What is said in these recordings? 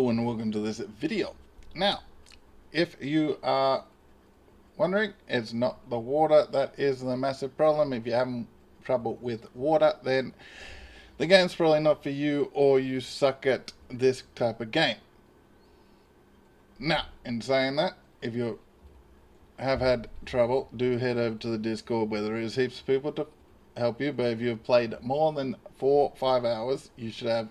Hello and welcome to this video. Now, if you are wondering, it's not the water that is the massive problem. If you're having trouble with water, then the game's probably not for you, or you suck at this type of game. Now, in saying that, if you have had trouble, do head over to the Discord where there is heaps of people to help you. But if you've played more than 4 or 5 hours, you should have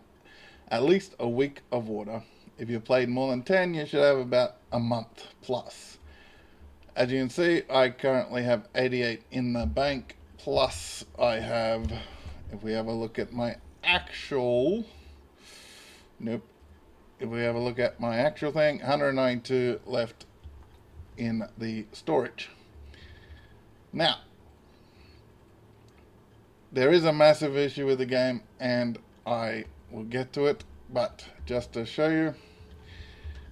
at least a week of water. If you've played more than 10, you should have about a month plus. As you can see, I currently have 88 in the bank, plus I have, if we have a look at my actual, if we have a look at my actual thing, 192 left in the storage. Now, there is a massive issue with the game, and I will get to it, but just to show you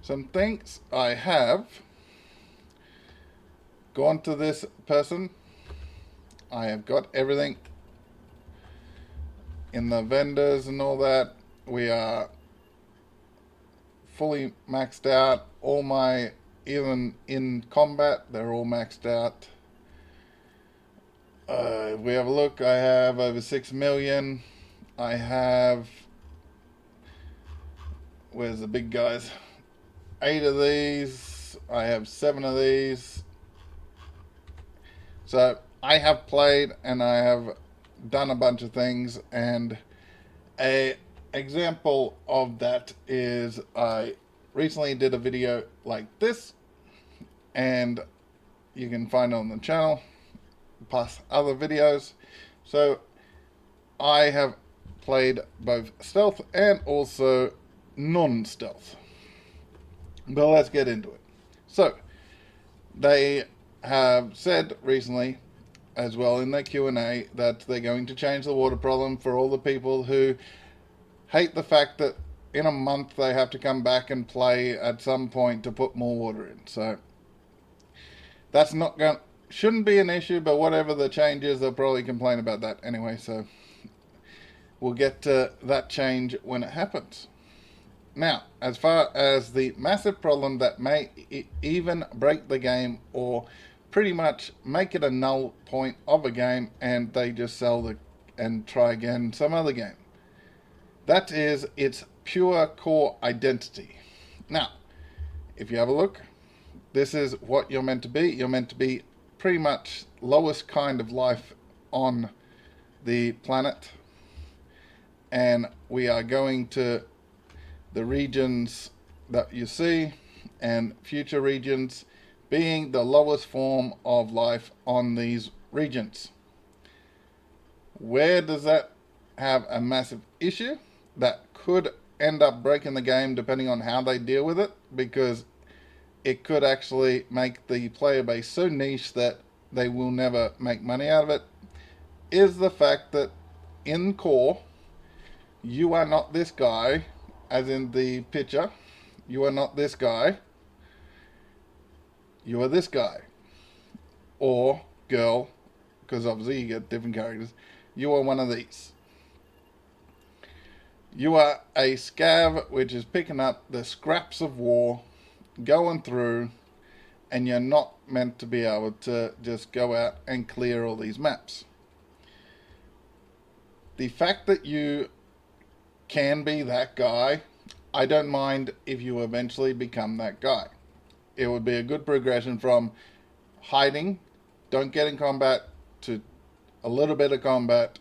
some things, I have gone to this person. I have got everything in the vendors and all that. We are fully maxed out. All my, even in combat, they're all maxed out. If we have a look, I have over 6 million. I have, where's the big guys? 8 of these. I have 7 of these. So I have played and I have done a bunch of things, and a example of that is I recently did a video like this, and you can find it on the channel plus other videos. So I have played both stealth and also non-stealth. But let's get into it. So they have said recently, as well in their Q&A, that they're going to change the water problem for all the people who hate the fact that in a month they have to come back and play at some point to put more water in. So that's not going, shouldn't be an issue, but whatever the change is, they'll probably complain about that anyway. So we'll get to that change when it happens. Now, as far as the massive problem that may even break the game, or pretty much make it a null point of a game, and they just sell the and try again some other game. That is its pure core identity. Now, if you have a look, this is what you're meant to be. You're meant to be pretty much lowest kind of life on the planet, and we are going to the regions that you see, and future regions being the lowest form of life on these regions. Where does that have a massive issue that could end up breaking the game depending on how they deal with it, because it could actually make the player base so niche that they will never make money out of it, is the fact that in core, you are not this guy, as in the picture. You are not this guy. You are this guy. Or girl, because obviously you get different characters. You are one of these. You are a scav, which is picking up the scraps of war, going through, and you're not meant to be able to just go out and clear all these maps. The fact that you can be that guy, I don't mind if you eventually become that guy. It would be a good progression from hiding, don't get in combat, to a little bit of combat,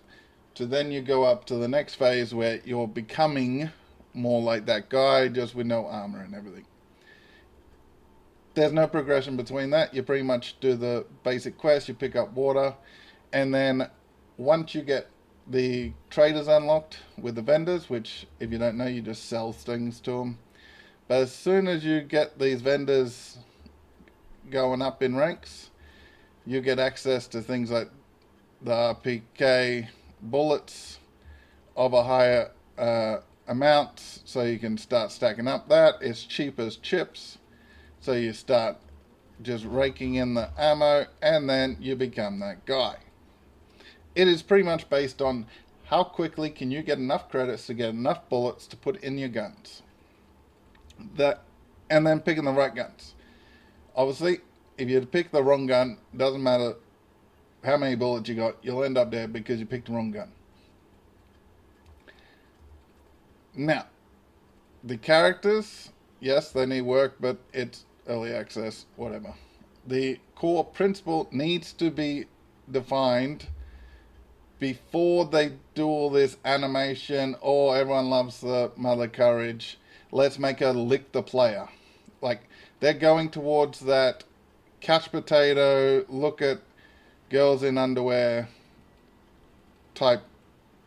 to then you go up to the next phase where you're becoming more like that guy, just with no armor and everything. There's no progression between that. You pretty much do the basic quest, you pick up water, and then once you get the traders unlocked with the vendors, which if you don't know, you just sell things to them. But as soon as you get these vendors going up in ranks, you get access to things like the RPK bullets of a higher amount, so you can start stacking up that. It's cheap as chips, so you start just raking in the ammo, and then you become that guy. It is pretty much based on how quickly can you get enough credits to get enough bullets to put in your guns. that, and then picking the right guns. Obviously, if you pick the wrong gun, doesn't matter how many bullets you got, you'll end up dead because you picked the wrong gun. Now, the characters, yes, they need work, but it's early access, whatever. The core principle needs to be defined before they do all this animation. Oh, everyone loves the Mother Courage. Let's make her lick the player. Like, they're going towards that couch potato, look at girls in underwear type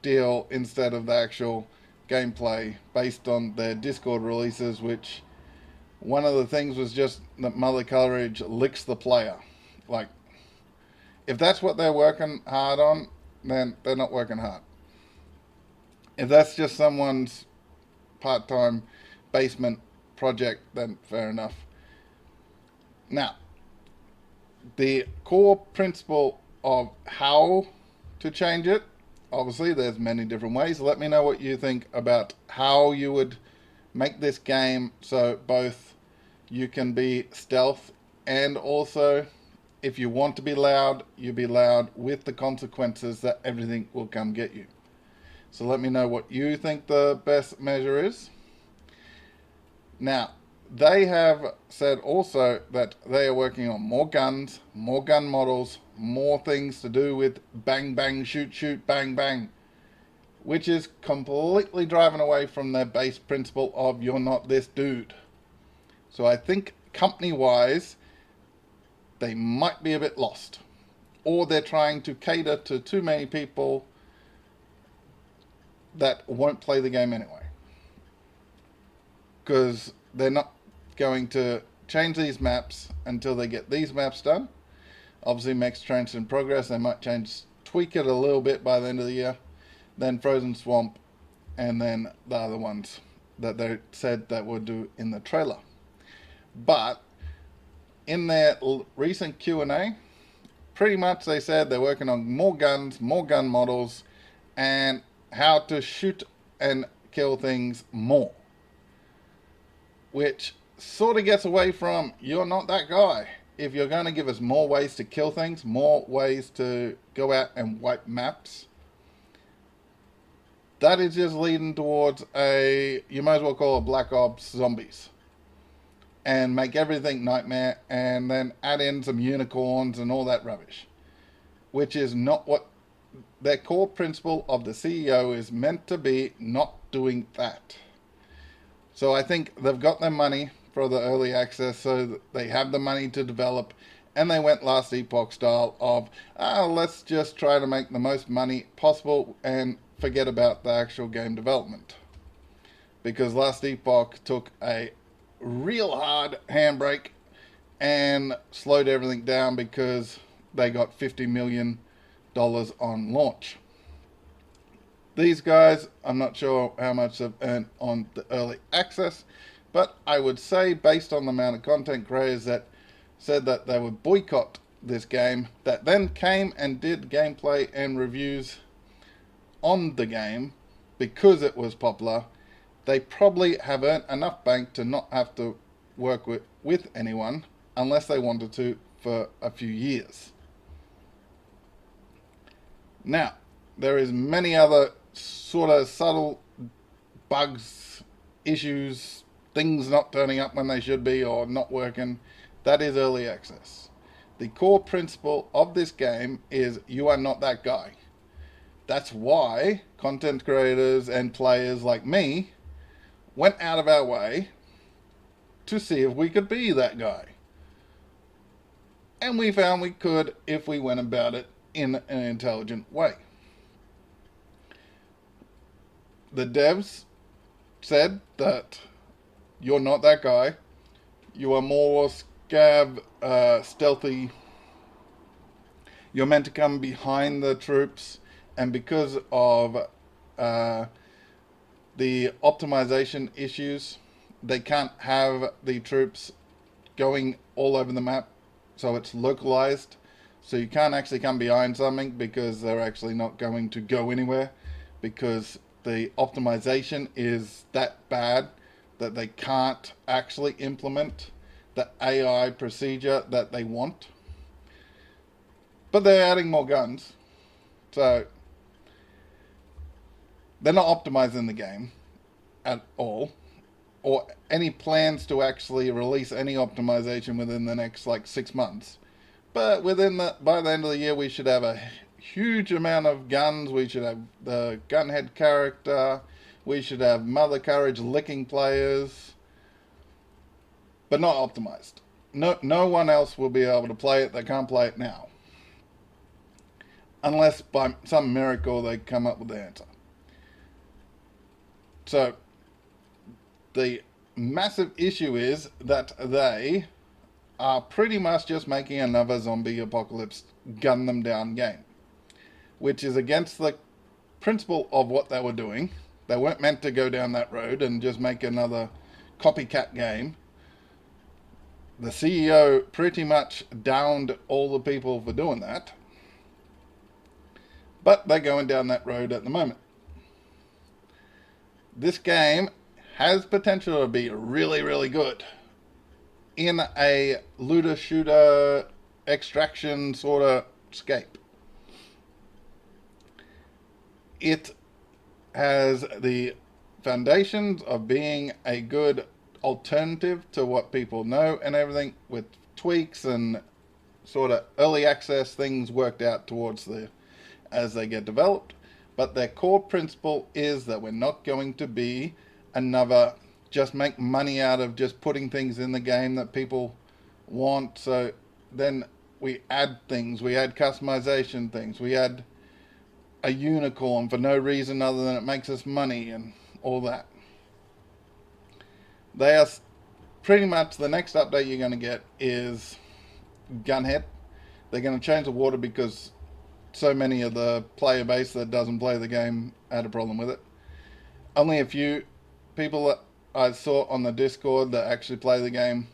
deal instead of the actual gameplay based on their Discord releases, which one of the things was just that Mother Courage licks the player. Like, if that's what they're working hard on, then they're not working hard. If that's just someone's part-time basement project, then fair enough. Now, the core principle of how to change it, obviously there's many different ways. Let me know what you think about how you would make this game so both you can be stealth and also if you want to be loud, you be loud with the consequences that everything will come get you. So let me know what you think the best measure is. Now, they have said also that they are working on more guns, more gun models, more things to do with bang, bang, shoot, shoot, bang, bang, which is completely driving away from their base principle of you're not this dude. So I think company-wise, they might be a bit lost. Or they're trying to cater to too many people that won't play the game anyway. Because they're not going to change these maps until they get these maps done. Obviously, Max Trench in progress. They might tweak it a little bit by the end of the year. Then Frozen Swamp, and then the other ones that they said that would do in the trailer. But in their recent Q&A, pretty much they said they're working on more guns, more gun models, and how to shoot and kill things more. Which sort of gets away from, you're not that guy. If you're going to give us more ways to kill things, more ways to go out and wipe maps, that is just leading towards you might as well call it Black Ops Zombies. And make everything nightmare, and then add in some unicorns and all that rubbish. Which is not what their core principle of the CEO is meant to be, not doing that. So I think they've got their money for the early access, so that they have the money to develop, and they went Last Epoch style of, let's just try to make the most money possible and forget about the actual game development. Because Last Epoch took a real hard handbrake and slowed everything down because they got $50 million on launch. These guys, I'm not sure how much they've earned on the early access, but I would say based on the amount of content creators that said that they would boycott this game, that then came and did gameplay and reviews on the game because it was popular, they probably have earned enough bank to not have to work with anyone unless they wanted to for a few years. Now, there is many other sort of subtle bugs, issues, things not turning up when they should be or not working. That is early access. The core principle of this game is you are not that guy. That's why content creators and players like me went out of our way to see if we could be that guy. And we found we could if we went about it in an intelligent way. The devs said that you're not that guy. You are more scav, stealthy. You're meant to come behind the troops, and because of the optimization issues, they can't have the troops going all over the map, so it's localized. So you can't actually come behind something because they're actually not going to go anywhere because the optimization is that bad that they can't actually implement the AI procedure that they want. But they're adding more guns. So they're not optimizing the game at all, or any plans to actually release any optimization within the next like 6 months. But by the end of the year, we should have a huge amount of guns. We should have the gunhead character. We should have Mother Courage licking players, but not optimized. No one else will be able to play it. They can't play it now, unless by some miracle they come up with the answer. So the massive issue is that they are pretty much just making another zombie apocalypse gun them down game, which is against the principle of what they were doing. They weren't meant to go down that road and just make another copycat game. The CEO pretty much downed all the people for doing that, but they're going down that road at the moment. This game has potential to be really, really good in a looter shooter extraction sort of scape. It has the foundations of being a good alternative to what people know and everything, with tweaks and sort of early access things worked out towards as they get developed. But their core principle is that we're not going to be another just make money out of just putting things in the game that people want. So then we add things, we add customization things, we add a unicorn for no reason other than it makes us money and all that. They are pretty much the next update you're going to get is Gunhead. They're going to change the water because so many of the player base that doesn't play the game had a problem with it. Only a few people that I saw on the Discord that actually play the game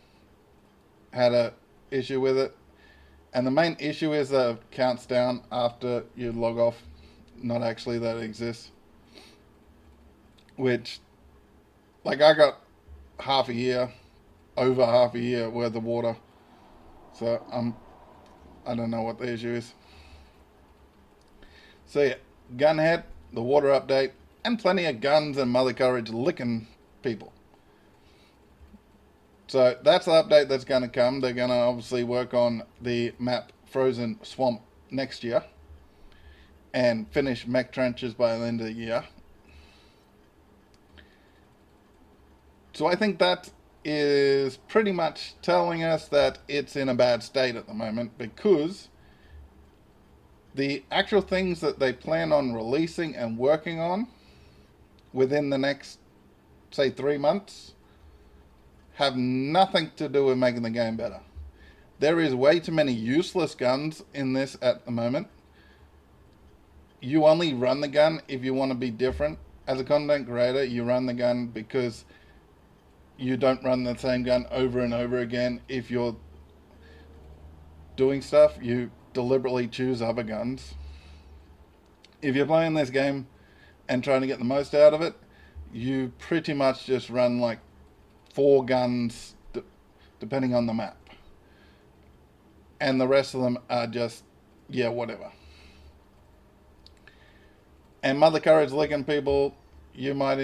had a issue with it. And the main issue is that it counts down after you log off, not actually that it exists. Which, like, I got over half a year worth of water. So I don't know what the issue is. So yeah, Gunhead, the water update, and plenty of guns and Mother Courage licking people. So that's the update that's going to come. They're going to obviously work on the map Frozen Swamp next year and finish mech trenches by the end of the year. So I think that is pretty much telling us that it's in a bad state at the moment, because the actual things that they plan on releasing and working on within the next, say, 3 months have nothing to do with making the game better. There is way too many useless guns in this at the moment. You only run the gun if you want to be different. As a content creator, you run the gun because you don't run the same gun over and over again. If you're doing stuff, you deliberately choose other guns. If you're playing this game and trying to get the most out of it, you pretty much just run like 4 guns depending on the map. And the rest of them are just, yeah, whatever. And Mother Courage licking people, you might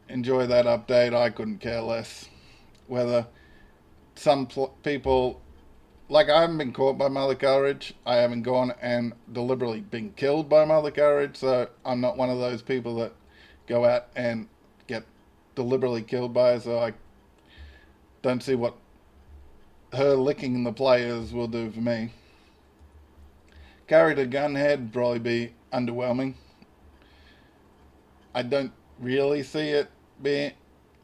enjoy that update. I couldn't care less. Whether some people, like, I haven't been caught by Mother Courage. I haven't gone and deliberately been killed by Mother Courage, so I'm not one of those people that go out and get deliberately killed by her, so I don't see what her licking the players will do for me. Carry to Gunhead would probably be underwhelming. I don't really see it being...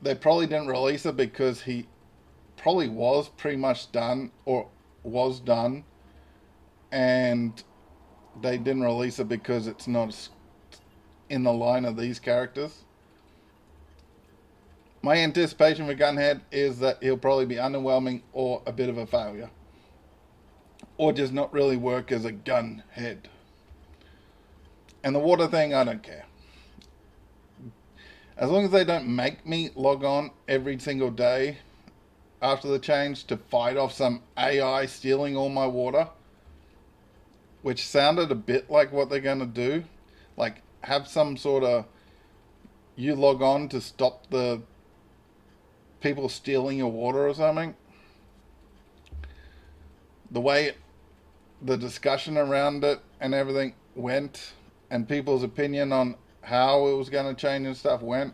They probably didn't release it because he probably was pretty much done, or was done, and they didn't release it because it's not in the line of these characters. My anticipation for Gunhead is that he'll probably be underwhelming or a bit of a failure, or just not really work as a gunhead. And the water thing, I don't care. As long as they don't make me log on every single day after the change to fight off some AI stealing all my water, which sounded a bit like what they're going to do. Like, have some sort of, you log on to stop the people stealing your water or something. The way the discussion around it and everything went, and people's opinion on how it was going to change and stuff went,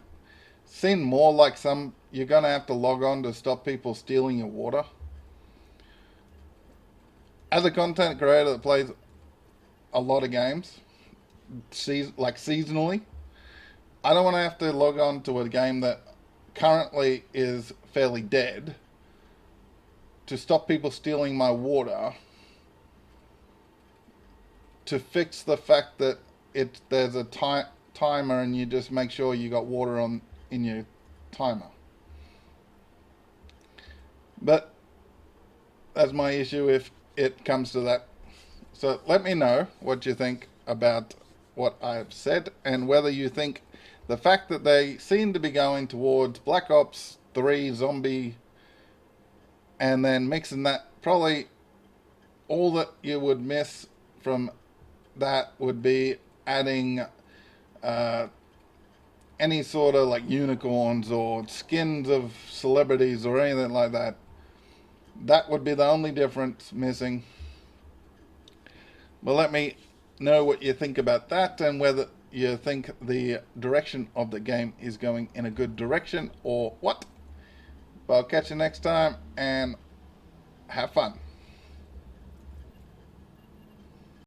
seemed more like some, you're going to have to log on to stop people stealing your water. As a content creator that plays a lot of games, like seasonally, I don't want to have to log on to a game that currently is fairly dead to stop people stealing my water, to fix the fact that there's a timer and you just make sure you got water on in your timer. But that's my issue if it comes to that. So let me know what you think about what I've said, and whether you think the fact that they seem to be going towards Black Ops 3 zombie and then mixing that, probably all that you would miss from that would be adding any sort of like unicorns or skins of celebrities or anything like that. That would be the only difference missing. But let me know what you think about that, and whether you think the direction of the game is going in a good direction or what. But I'll catch you next time, and have fun.